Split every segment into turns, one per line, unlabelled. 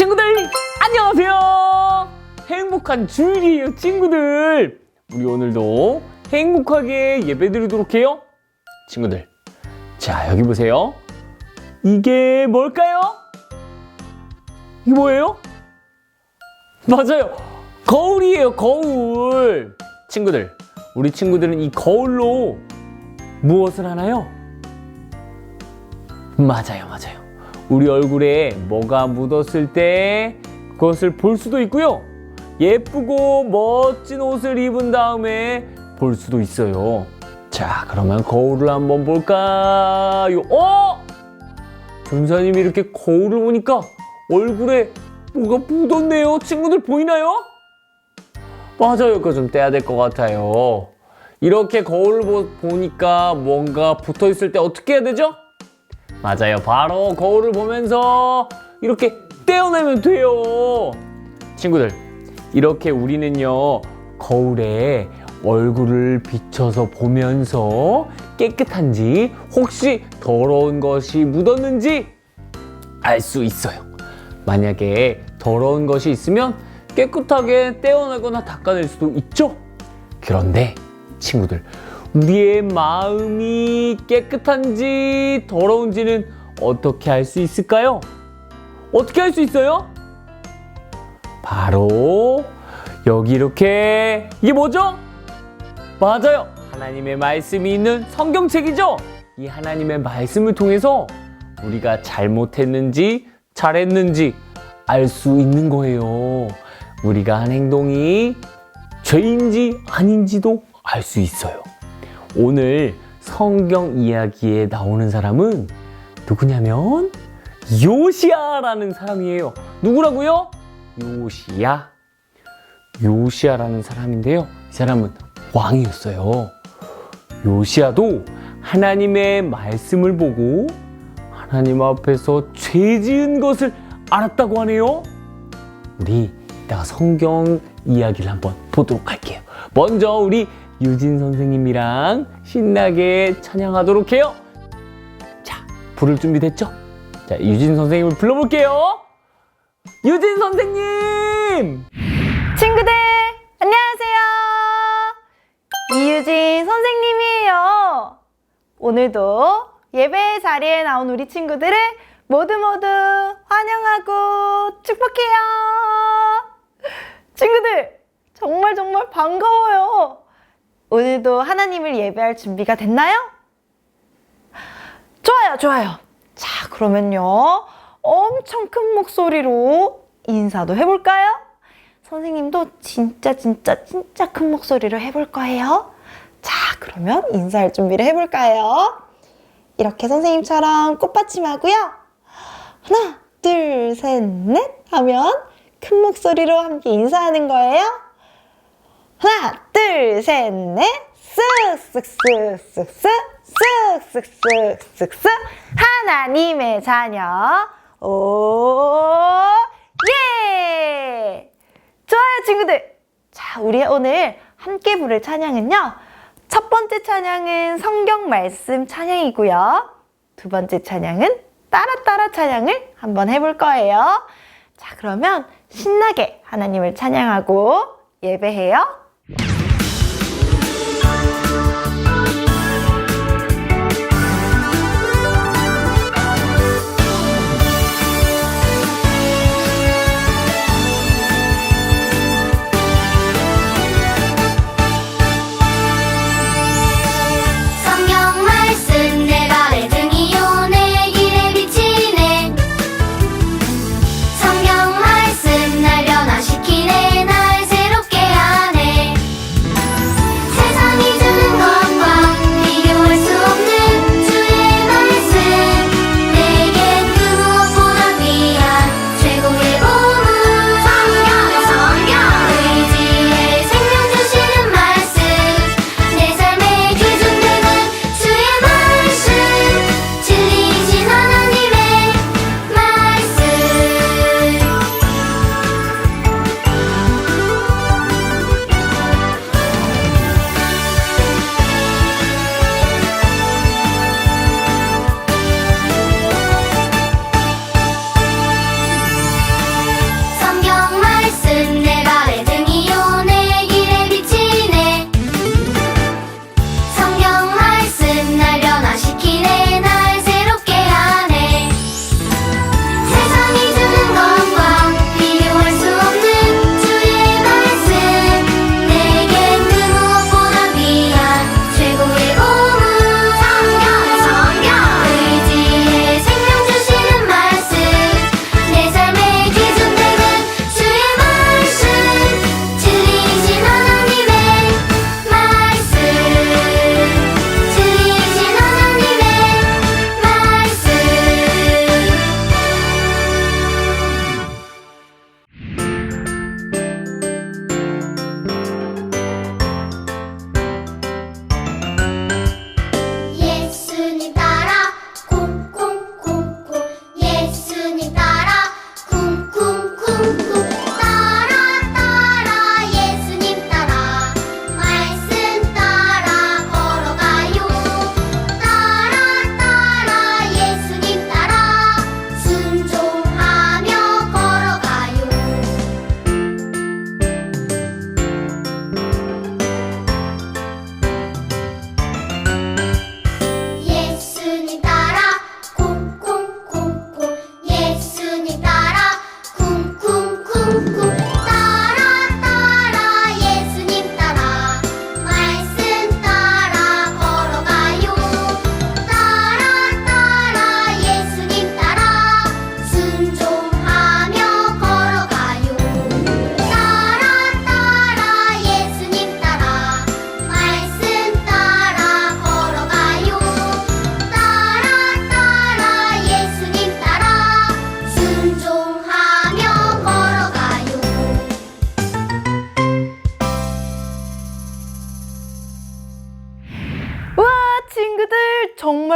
친구들 안녕하세요. 행복한 주일이에요 친구들. 우리 오늘도 행복하게 예배드리도록 해요. 친구들, 자 여기 보세요. 이게 뭘까요? 이게 뭐예요? 맞아요, 거울이에요. 거울. 친구들, 우리 친구들은 이 거울로 무엇을 하나요? 맞아요. 우리 얼굴에 뭐가 묻었을 때 그것을 볼 수도 있고요, 예쁘고 멋진 옷을 입은 다음에 볼 수도 있어요. 자, 그러면 거울을 한번 볼까요? 전사님이 이렇게 거울을 보니까 얼굴에 뭐가 묻었네요. 친구들 보이나요? 맞아요, 그거 좀 떼야 될 것 같아요. 이렇게 거울을 보니까 뭔가 붙어 있을 때 어떻게 해야 되죠? 맞아요, 바로 거울을 보면서 이렇게 떼어내면 돼요. 친구들, 이렇게 우리는요 거울에 얼굴을 비춰서 보면서 깨끗한지 혹시 더러운 것이 묻었는지 알 수 있어요. 만약에 더러운 것이 있으면 깨끗하게 떼어내거나 닦아낼 수도 있죠. 그런데 친구들, 우리의 마음이 깨끗한지 더러운지는 어떻게 알 수 있을까요? 어떻게 알 수 있어요? 바로 여기 이렇게, 이게 뭐죠? 맞아요, 하나님의 말씀이 있는 성경책이죠. 이 하나님의 말씀을 통해서 우리가 잘못했는지 잘했는지 알 수 있는 거예요. 우리가 한 행동이 죄인지 아닌지도 알 수 있어요. 오늘 성경 이야기에 나오는 사람은 누구냐면 요시야라는 사람이에요. 누구라고요? 요시야라는 사람인데요, 이 사람은 왕이었어요. 요시야도 하나님의 말씀을 보고 하나님 앞에서 죄 지은 것을 알았다고 하네요. 우리 이따가 성경 이야기를 한번 보도록 할게요. 먼저 우리 유진 선생님이랑 신나게 찬양하도록 해요. 자, 부를 준비 됐죠? 자, 유진 선생님을 불러볼게요. 유진 선생님!
친구들 안녕하세요. 이유진 선생님이에요. 오늘도 예배 자리에 나온 우리 친구들을 모두 환영하고 축복해요. 친구들 정말 반가워요. 오늘도 하나님을 예배할 준비가 됐나요? 좋아요. 자, 그러면요 엄청 큰 목소리로 인사도 해볼까요? 선생님도 진짜 큰 목소리로 해볼 거예요. 자, 그러면 인사할 준비를 해볼까요? 이렇게 선생님처럼 꽃받침하고요. 하나, 둘, 셋, 넷 하면 큰 목소리로 함께 인사하는 거예요. 하나, 둘, 셋, 넷. 쓱쓱쓱쓱쓱쓱쓱쓱쓱쓱 하나님의 자녀. 오, 예! 좋아요, 친구들. 자, 우리 오늘 함께 부를 찬양은요, 첫 번째 찬양은 성경 말씀 찬양이고요, 두 번째 찬양은 따라 찬양을 한번 해볼 거예요. 자, 그러면 신나게 하나님을 찬양하고 예배해요.
성경 말씀 날 변화시키네, 날 새롭게 하네.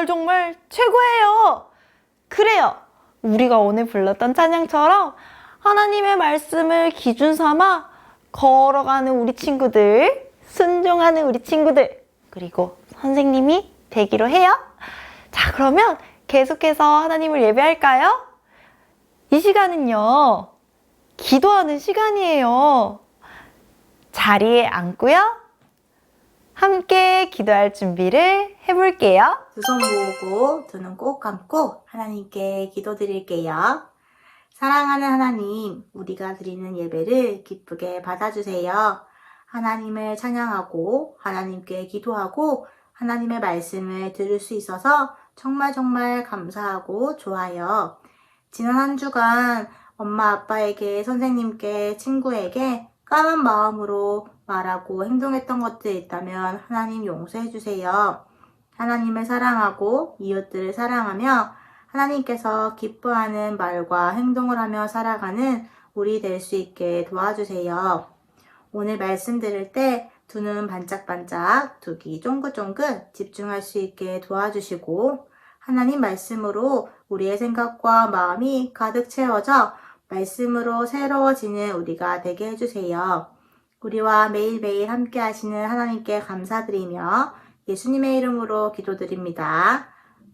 정말 최고예요. 그래요. 우리가 오늘 불렀던 찬양처럼 하나님의 말씀을 기준 삼아 걸어가는 우리 친구들, 순종하는 우리 친구들, 그리고 선생님이 되기로 해요. 자, 그러면 계속해서 하나님을 예배할까요? 이 시간은요, 기도하는 시간이에요. 자리에 앉고요. 함께 기도할 준비를 해볼게요.
두 손 모으고 두 눈 꼭 감고 하나님께 기도드릴게요. 사랑하는 하나님, 우리가 드리는 예배를 기쁘게 받아주세요. 하나님을 찬양하고 하나님께 기도하고 하나님의 말씀을 들을 수 있어서 정말 감사하고 좋아요. 지난 한 주간 엄마 아빠에게, 선생님께, 친구에게 까만 마음으로 말하고 행동했던 것들이 있다면 하나님 용서해 주세요. 하나님을 사랑하고 이웃들을 사랑하며 하나님께서 기뻐하는 말과 행동을 하며 살아가는 우리 될 수 있게 도와주세요. 오늘 말씀 들을 때 두 눈 반짝반짝, 두 귀 쫑긋쫑긋 집중할 수 있게 도와주시고 하나님 말씀으로 우리의 생각과 마음이 가득 채워져 말씀으로 새로워지는 우리가 되게 해주세요. 우리와 매일매일 함께 하시는 하나님께 감사드리며 예수님의 이름으로 기도드립니다.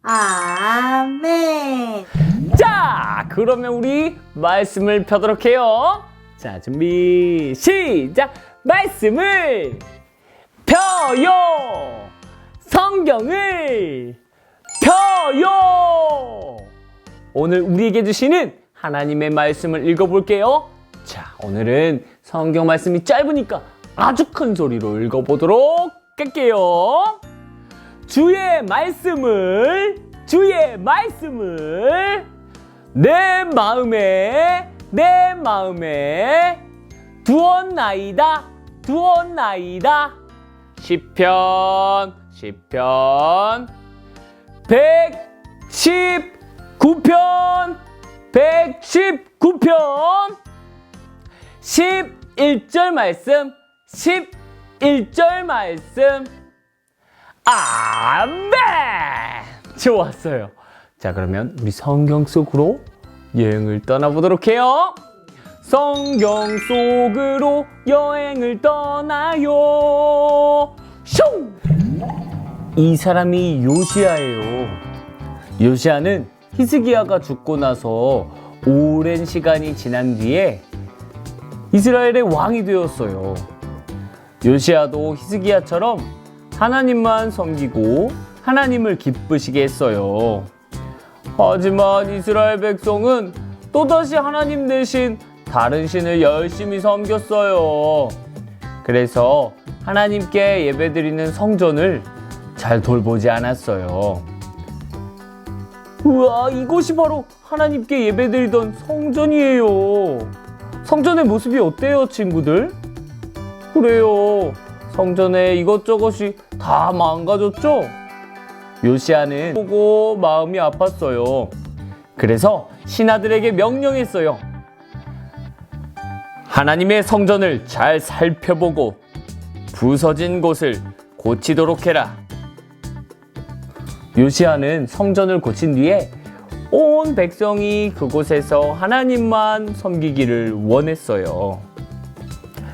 아멘.
자, 그러면 우리 말씀을 펴도록 해요. 자, 준비, 시작! 말씀을 펴요! 성경을 펴요! 오늘 우리에게 주시는 하나님의 말씀을 읽어볼게요. 자, 오늘은 성경 말씀이 짧으니까 아주 큰 소리로 읽어보도록 할게요. 주의 말씀을 내 마음에 두었나이다. 시편 119편 11절 말씀 아멘. 좋았어요. 자, 그러면 우리 성경 속으로 여행을 떠나보도록 해요. 성경 속으로 여행을 떠나요. 슝! 이 사람이 요시야예요. 요시야는 히스기야가 죽고 나서 오랜 시간이 지난 뒤에 이스라엘의 왕이 되었어요. 요시야도 히스기야처럼 하나님만 섬기고 하나님을 기쁘시게 했어요. 하지만 이스라엘 백성은 또다시 하나님 대신 다른 신을 열심히 섬겼어요. 그래서 하나님께 예배드리는 성전을 잘 돌보지 않았어요. 우와, 이곳이 바로 하나님께 예배드리던 성전이에요. 성전의 모습이 어때요, 친구들? 그래요. 성전에 이것저것이 다 망가졌죠? 요시야는 보고 마음이 아팠어요. 그래서 신하들에게 명령했어요. 하나님의 성전을 잘 살펴보고 부서진 곳을 고치도록 해라. 요시야는 성전을 고친 뒤에 온 백성이 그곳에서 하나님만 섬기기를 원했어요.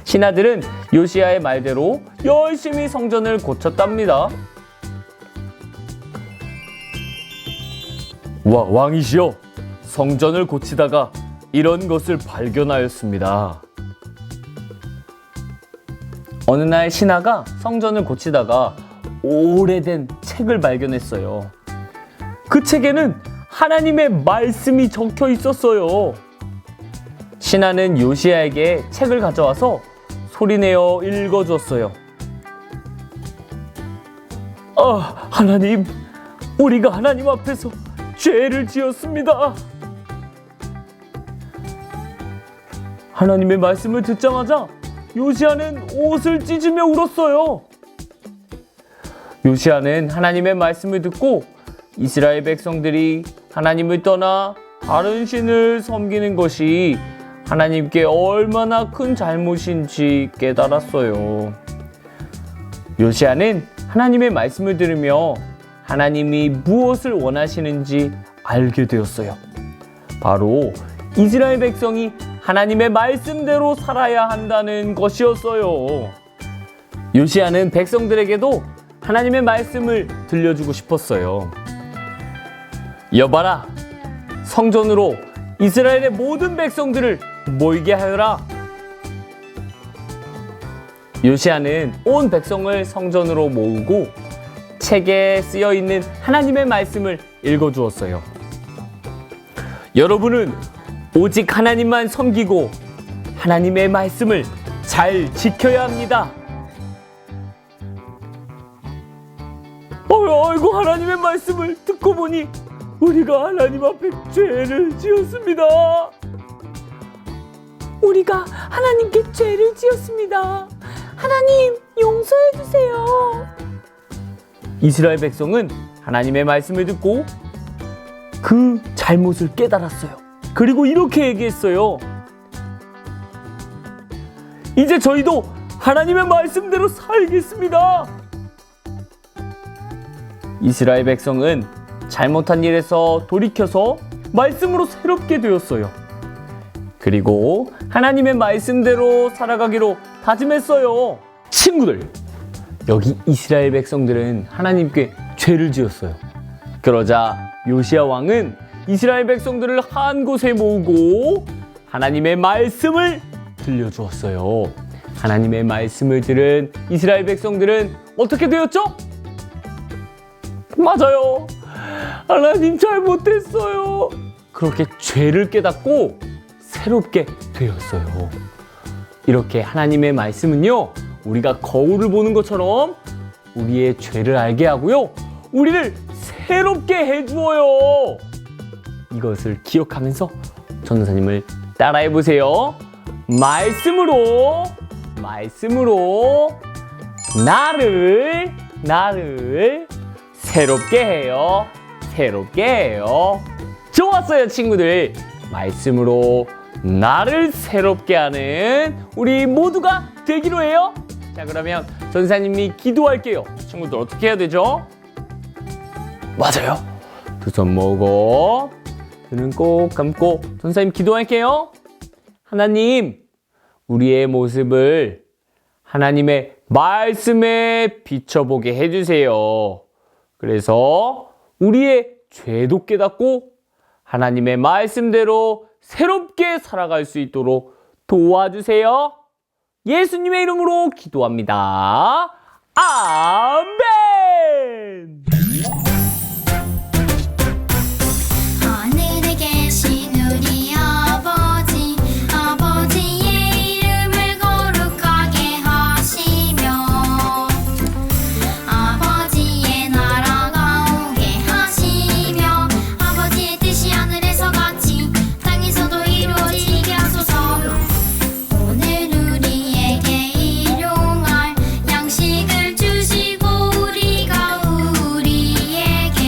신하들은 요시야의 말대로 열심히 성전을 고쳤답니다. 왕이시여, 성전을 고치다가 이런 것을 발견하였습니다. 어느 날 신하가 성전을 고치다가 오래된 책을 발견했어요. 그 책에는 하나님의 말씀이 적혀 있었어요. 신하는 요시야에게 책을 가져와서 소리내어 읽어줬어요. 하나님, 우리가 하나님 앞에서 죄를 지었습니다. 하나님의 말씀을 듣자마자 요시야는 옷을 찢으며 울었어요. 요시야는 하나님의 말씀을 듣고 이스라엘 백성들이 하나님을 떠나 다른 신을 섬기는 것이 하나님께 얼마나 큰 잘못인지 깨달았어요. 요시야는 하나님의 말씀을 들으며 하나님이 무엇을 원하시는지 알게 되었어요. 바로 이스라엘 백성이 하나님의 말씀대로 살아야 한다는 것이었어요. 요시야는 백성들에게도 하나님의 말씀을 들려주고 싶었어요. 여봐라, 성전으로 이스라엘의 모든 백성들을 모이게 하여라. 요시야는 온 백성을 성전으로 모으고 책에 쓰여 있는 하나님의 말씀을 읽어주었어요. 여러분은 오직 하나님만 섬기고 하나님의 말씀을 잘 지켜야 합니다. 아이고, 하나님의 말씀을 듣고 보니 우리가 하나님 앞에 죄를 지었습니다. 우리가 하나님께 죄를 지었습니다. 하나님, 용서해 주세요. 이스라엘 백성은 하나님의 말씀을 듣고 그 잘못을 깨달았어요. 그리고 이렇게 얘기했어요. 이제 저희도 하나님의 말씀대로 살겠습니다. 이스라엘 백성은 잘못한 일에서 돌이켜서 말씀으로 새롭게 되었어요. 그리고 하나님의 말씀대로 살아가기로 다짐했어요. 친구들, 여기 이스라엘 백성들은 하나님께 죄를 지었어요. 그러자 요시야 왕은 이스라엘 백성들을 한 곳에 모으고 하나님의 말씀을 들려주었어요. 하나님의 말씀을 들은 이스라엘 백성들은 어떻게 되었죠? 맞아요. 하나님 잘못했어요. 그렇게 죄를 깨닫고 새롭게 되었어요. 이렇게 하나님의 말씀은요, 우리가 거울을 보는 것처럼 우리의 죄를 알게 하고요, 우리를 새롭게 해주어요. 이것을 기억하면서 전도사님을 따라해 보세요. 말씀으로 나를 새롭게 해요. 좋았어요, 친구들. 말씀으로 나를 새롭게 하는 우리 모두가 되기로 해요. 자, 그러면 전사님이 기도할게요. 친구들 어떻게 해야 되죠? 맞아요. 두 손 모으고 눈은 꼭 감고 전사님 기도할게요. 하나님, 우리의 모습을 하나님의 말씀에 비춰보게 해주세요. 그래서 우리의 죄도 깨닫고 하나님의 말씀대로 새롭게 살아갈 수 있도록 도와주세요. 예수님의 이름으로 기도합니다. 아멘!
하늘에 계신 우리 아버지, 아버지의 이름을 거룩하게 하시며 아버지의 나라가 오게 하시며 아버지의 뜻이 하늘에서 같이 땅에서도 이루어지게 하소서. 오늘 우리에게 일용할 양식을 주시고 우리가 우리에게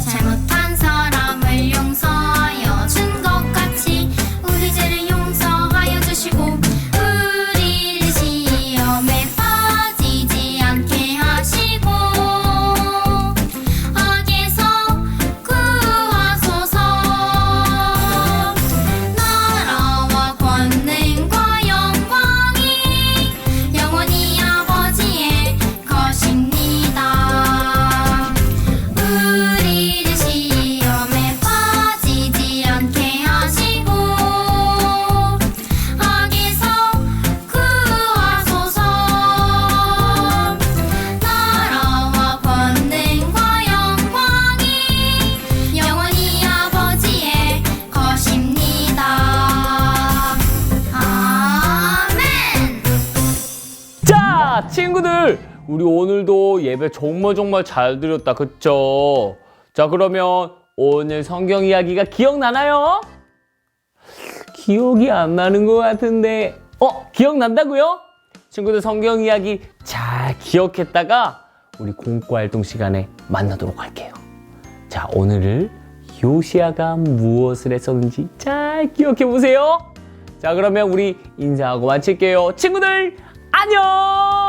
잘못한 사람을 용서하여 준 것 같이 우리 죄를 용서하여 주시고 우리를 시험에 빠지지 않게 하시고 악에서 구하소서. 나라와 권능과 영광이 영원히 아버지의 것입니다. 우리를 시험에 빠지지 않게 하시고 악에서 구하소서. 나라와 권능과 영광이 영원히 아버지의 것입니다. 아멘.
자, 친구들, 우리 오늘도 예배 정말 잘 드렸다, 그쵸? 자, 그러면 오늘 성경 이야기가 기억나나요? 기억이 안 나는 것 같은데, 기억난다고요? 친구들, 성경 이야기 잘 기억했다가 우리 공과 활동 시간에 만나도록 할게요. 자, 오늘을 요시야가 무엇을 했었는지 잘 기억해 보세요. 자, 그러면 우리 인사하고 마칠게요. 친구들, 안녕!